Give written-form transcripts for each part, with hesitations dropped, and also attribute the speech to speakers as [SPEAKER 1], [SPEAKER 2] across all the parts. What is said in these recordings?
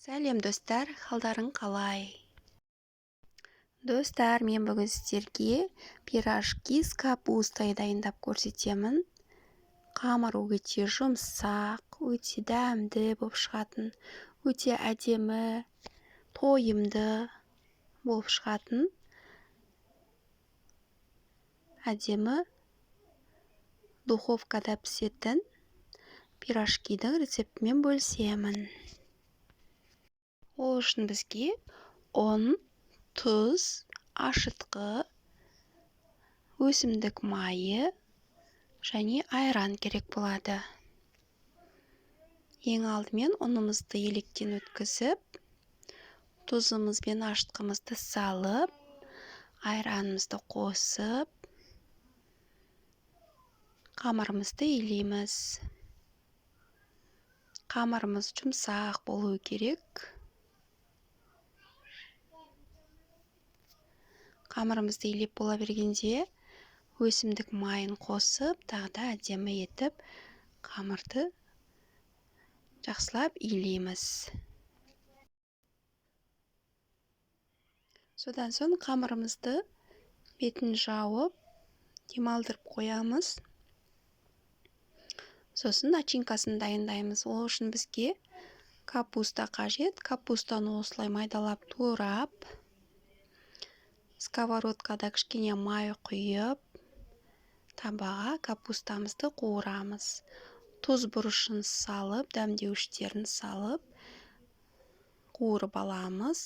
[SPEAKER 1] Сәлем достар, қалдарың қалай? Достар, мен бүгін сіздерге пирожки с капустой дайындап көрсетемін. Қамыр өте жұмсақ, өте дәмді болып шығатын, өте әдемі, тойымды болып шығатын. Әдемі духовкада пісетін пирожкидің рецептімен бөлісемін. Ол үшін бізге ұн, тұз, ашытқы, өсімдік майы және айран керек болады. Ең алдымен ұнымызды електен өткізіп, тұзымыз бен ашытқымызды салып, айранымызды қосып, қамырымызды илейміз. Қамырымыз жұмсақ болуы керек. Қамырымызды илеп бола бергенде, өсімдік майын қосып, тағы да әдемі етіп, қамырды жақсылап илейміз. Содан соң қамырымызды бетін жауып, демалдырып қоямыз. Сосын начинкасын дайындаймыз. Ол үшін бізге капуста қажет. Капустаны осылай майдалап турап, сковородкада кішкене май құйып, табаға капустамызды қуырамыз. Тұз бұрышын салып, дәмдеуіштерін салып, қуырып аламыз.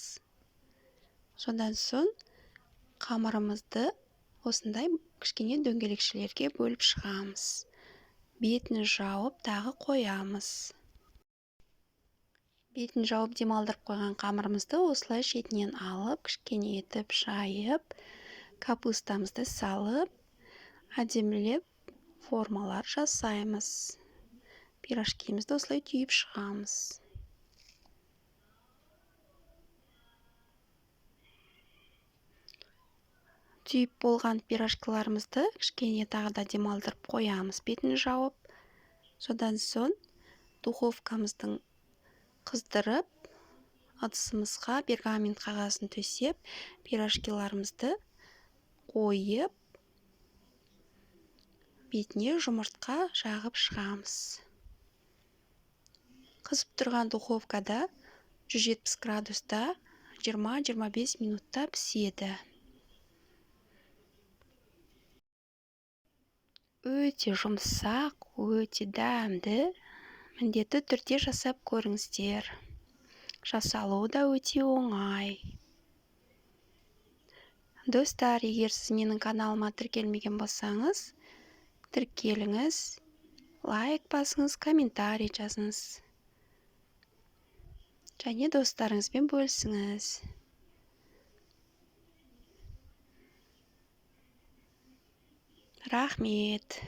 [SPEAKER 1] Содан соң қамырымызды осындай кішкене дөңгелекшелерге бөліп шығамыз. Бетін жауып, тағы қоямыз. Бетін жауып демалдырып қойған қамырымызды осылай шетінен алып, кішкене етіп жайып, капустамызды салып, әдемілеп формалар жасаймыз. Пирожкимізді осылай түйіп шығамыз. Түйіп болған пирожкаларымызды кішкене тағы да демалдырып қоямыз, бетін жауып. Содан соң духовкамыздың қыздырып, ыдысымызға пергамент қағазын төсеп, пирожкиларымызды қойып, бетіне жұмыртқа жағып шығамыз. Қызып тұрған духовкада 170 градуста 20-25 минутта піседі. Өте жұмсақ, өте дәмді, міндетті түрде жасап көріңіздер. Жасалуы да өте оңай. Достар, егер сіз менің каналыма тіркелмеген болсаңыз, тіркеліңіз, лайк басыңыз, комментарий жазыңыз. Және достарыңызбен бөлісіңіз. Рахмет.